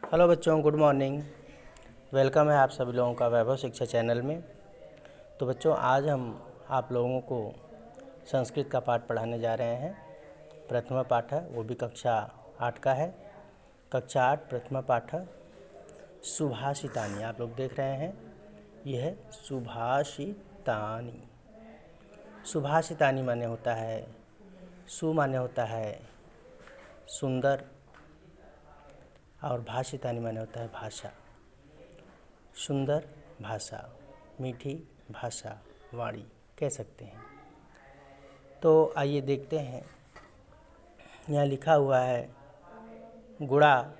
Hello बच्चों, good morning. Welcome है आप सभी लोगों का वैभव शिक्षा चैनल में। तो बच्चों, आज हम आप लोगों को संस्कृत का पाठ पढ़ाने जा रहे हैं। प्रथमा पाठ है, वो भी कक्षा 8 का है। कक्षा 8 प्रथमा पाठ है सुभाषितानि। आप लोग देख रहे हैं, यह है सुभाषितानि। सुभाषितानि माने होता है सु माने होता है सुंदर, और भाषितानि माने होता है भाषा। सुंदर भाषा, मीठी भाषा, वाणी कह सकते हैं। तो आइए देखते हैं, यहाँ लिखा हुआ है गुणा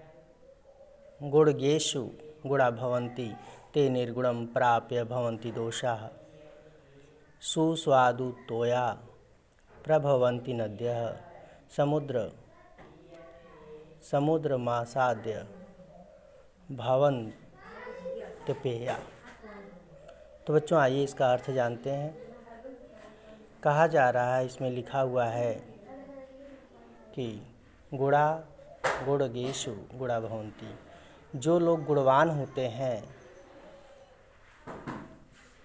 गुणगेषु गुणा भवन्ति ते निर्गुणं प्राप्य भवन्ति दोषाः सुस्वादु तोया प्रभवन्ति नद्यः समुद्रमासाद्य भवन्ति पेया। तो बच्चों, आइए इसका अर्थ जानते हैं। कहा जा रहा है, इसमें लिखा हुआ है कि गुणा गुणगेषु गुणा भवन्ति। जो लोग गुणवान होते हैं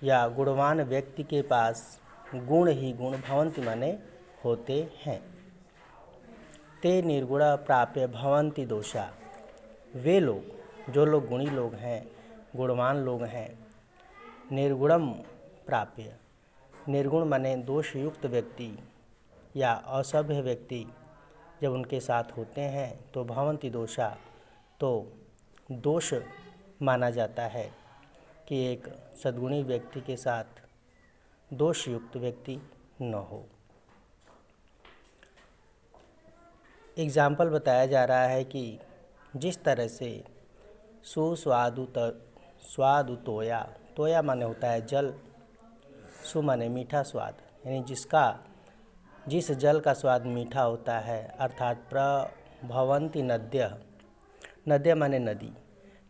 या गुणवान व्यक्ति के पास गुण ही गुण, भवन्ति माने होते हैं, ते निर्गुणा प्राप्य भवन्ति दोषा। वे लोग, जो लोग गुणी लोग हैं, गुणवान लोग हैं, निर्गुणम प्राप्य, निर्गुण माने दोष युक्त व्यक्ति या असभ्य व्यक्ति जब उनके साथ होते हैं तो भवन्ति दोषा, तो दोष माना जाता है कि एक सद्गुणी व्यक्ति के साथ दोष युक्त व्यक्ति न हो। एग्जाम्पल बताया जा रहा है कि जिस तरह से स्वादु तोया, तोया माने होता है जल, सु माने मीठा स्वाद, यानी जिस जल का स्वाद मीठा होता है, अर्थात प्रभवन्ति नद्यः। नद्य माने नदी।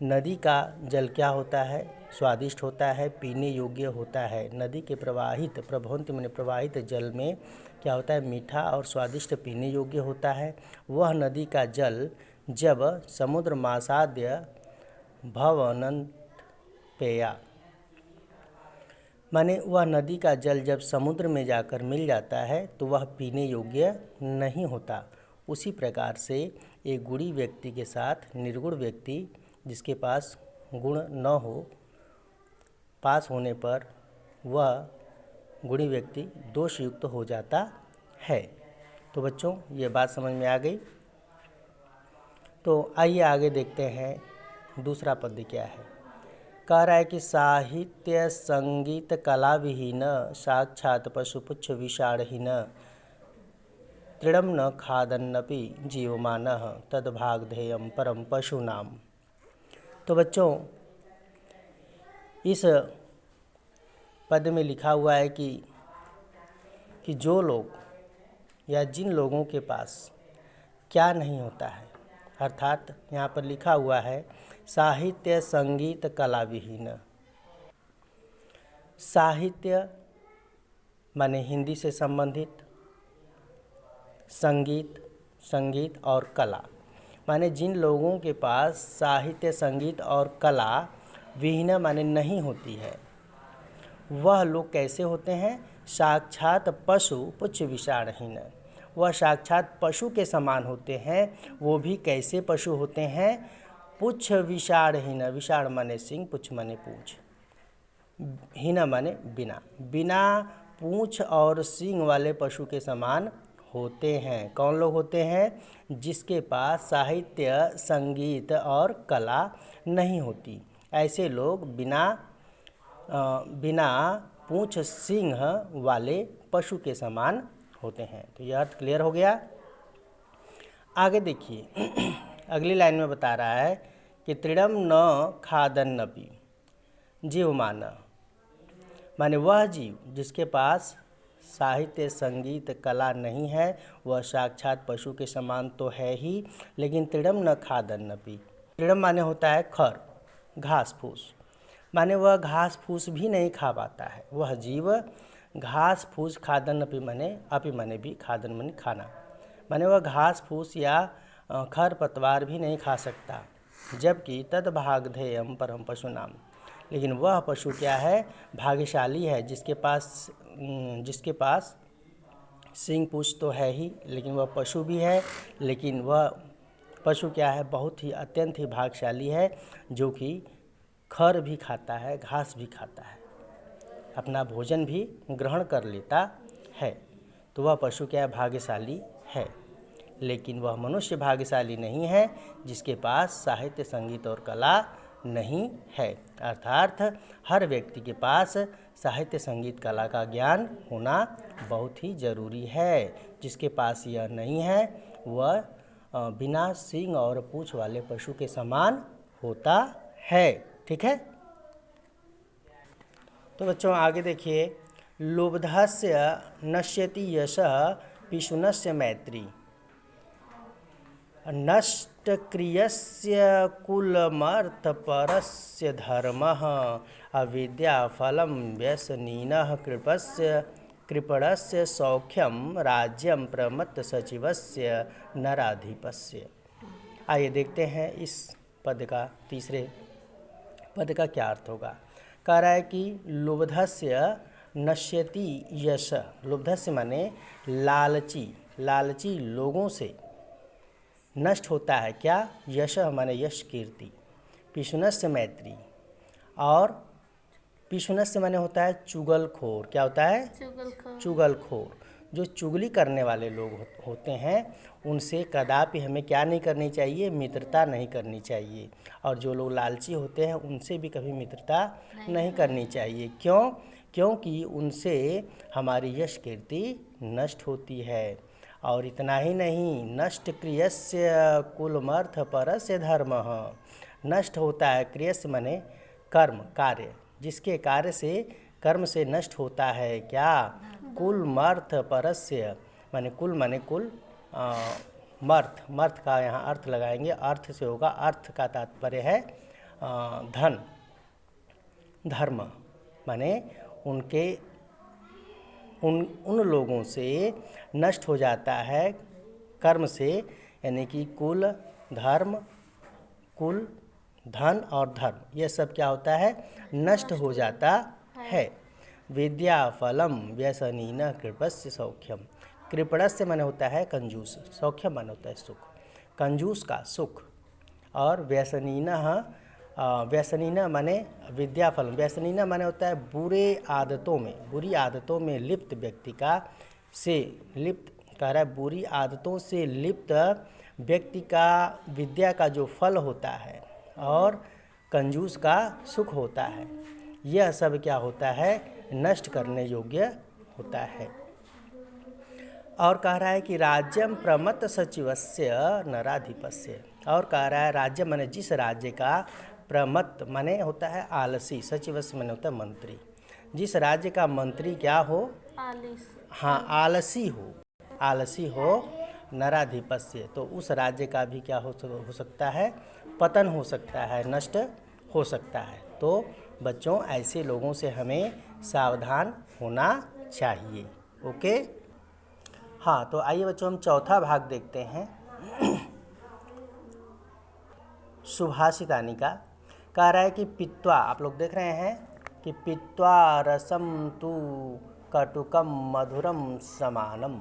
नदी का जल क्या होता है? स्वादिष्ट होता है, पीने योग्य होता है। नदी के प्रभवन्ति माने प्रवाहित जल में क्या होता है? मीठा और स्वादिष्ट पीने योग्य होता है। वह नदी का जल जब समुद्र मासाद्य भवन्ति पेया, माने वह नदी का जल जब समुद्र में जाकर मिल जाता है तो वह पीने योग्य नहीं होता। उसी प्रकार से एक गुणी व्यक्ति के साथ निर्गुण व्यक्ति, जिसके पास गुण न हो, पास होने पर वह गुणी व्यक्ति दोषयुक्त हो जाता है। तो बच्चों, ये बात समझ में आ गई। तो आइए आगे देखते हैं दूसरा पद्य क्या है। कह रहा है कि साहित्य संगीत कला विहीन, साक्षात पशुपुच्छ विषाणहीन, तृणम न खादन्नपि जीवमानः तद्भागधेयं परम पशूनाम। तो बच्चों, इस पद में लिखा हुआ है कि जो लोग या जिन लोगों के पास क्या नहीं होता है, अर्थात यहाँ पर लिखा हुआ है साहित्य संगीत कला विहीन। साहित्य माने हिंदी से संबंधित, संगीत और कला माने जिन लोगों के पास साहित्य, संगीत और कला विहीन माने नहीं होती है, वह लोग कैसे होते हैं? साक्षात पशु पुच्छ विषाणहीन। वह साक्षात पशु के समान होते हैं। वो भी कैसे पशु होते हैं? पुच्छ विषाणहीन। विषाण माने सिंह, पुच्छ माने पूंछ, हीन माने बिना, बिना पूंछ और सींग वाले पशु के समान होते हैं। कौन लोग होते हैं? जिसके पास साहित्य, संगीत और कला नहीं होती। ऐसे लोग बिना पूंछ सींग वाले पशु के समान होते हैं। तो यह अर्थ क्लियर हो गया। आगे देखिए, अगली लाइन में बता रहा है कि तृणम न खादन्नपि जीवमान, माने वह जीव जिसके पास साहित्य, संगीत, कला नहीं है, वह साक्षात पशु के समान तो है ही, लेकिन तृणम न खादन्नपि। तृणम माने होता है खर, घास फूस, माने वह घास फूस भी नहीं खा पाता है। वह जीव घास फूस, खादन्नपि माने भी, खादन माने खाना, माने वह घास फूस या खर पतवार भी नहीं खा सकता। जबकि तद भागधेयम परम पशुनाम, लेकिन वह पशु क्या है, भाग्यशाली है, जिसके पास सींग पूंछ तो है ही, लेकिन वह पशु भी है। लेकिन वह पशु क्या है, बहुत ही अत्यंत ही भाग्यशाली है, जो कि खर भी खाता है, घास भी खाता है, अपना भोजन भी ग्रहण कर लेता है। तो वह पशु क्या है, भाग्यशाली है। लेकिन वह मनुष्य भाग्यशाली नहीं है जिसके पास साहित्य, संगीत और कला नहीं है। अर्थात हर व्यक्ति के पास साहित्य, संगीत, कला का ज्ञान होना बहुत ही ज़रूरी है। जिसके पास यह नहीं है वह बिना सींग और पूँछ वाले पशु के समान होता है। ठीक है। तो बच्चों आगे देखिए, लुब्धस्य नश्यति यशः पिशुनस्य मैत्री, नष्टक्रियस्य कुलमर्थपरस्य धर्मः, अविद्याफलं व्यसनिनः कृपणस्य सौख्यम राज्यम प्रमत्तसचिवस्य नराधिपस्य। आइए देखते हैं इस पद का, तीसरे पद का क्या अर्थ होगा। कह रहा है कि लुब्धस्य नश्यति यश, लुब्धस्य माने लालची लोगों से नष्ट होता है क्या, यश माने यश, कीर्ति। पिशुनस्य मैत्री, और पिशुनस्य माने होता है चुगलखोर। क्या होता है, चुगलखोर। जो चुगली करने वाले लोग होते हैं उनसे कदापि हमें क्या नहीं करनी चाहिए, मित्रता नहीं करनी चाहिए। और जो लोग लालची होते हैं उनसे भी कभी मित्रता नहीं करनी चाहिए। क्यों? क्योंकि उनसे हमारी यश कीर्ति नष्ट होती है। और इतना ही नहीं, नष्ट क्रियस्य कुलमर्थ परस्य धर्मः, नष्ट होता है, क्रियस्य माने कर्म, कार्य, जिसके कार्य से, कर्म से नष्ट होता है क्या, कुलमर्थ परस्य माने कुल मर्थ का यहाँ अर्थ लगाएंगे, अर्थ से होगा, अर्थ का तात्पर्य है धन, धर्म माने उन लोगों से नष्ट हो जाता है कर्म से, यानी कि कुल, धन और धर्म, यह सब क्या होता है, नष्ट हो जाता है। विद्या फलम व्यसनीन कृपस्य सौख्यम, कृपणस्य माने होता है कंजूस, सौख्यम माने होता है सुख, कंजूस का सुख। और व्यसनीन माने विद्याफल, व्यसनीन माने होता है बुरी आदतों में लिप्त व्यक्ति का, से लिप्त कह रहा है, बुरी आदतों से लिप्त व्यक्ति का विद्या का जो फल होता है और कंजूस का सुख होता है, यह सब क्या होता है, नष्ट करने योग्य होता है। और कह रहा है कि राज्यम प्रमत्त सचिवस्य नराधिपस्य, और कह रहा है राज्य माने जिस राज्य का, प्रमत्त माने होता है आलसी, सचिवस्य माने होता है मंत्री, जिस राज्य का मंत्री क्या हो, आलसी हो नराधिपस्य, तो उस राज्य का भी क्या हो सकता है, पतन हो सकता है, नष्ट हो सकता है। तो बच्चों ऐसे लोगों से हमें सावधान होना चाहिए। ओके। हाँ, तो आइए बच्चों हम चौथा भाग देखते हैं, सुभाषितानी का। कह रहा है कि पित्वा, आप लोग देख रहे हैं कि पित्वा रसम तु कटुकम मधुरम समानम,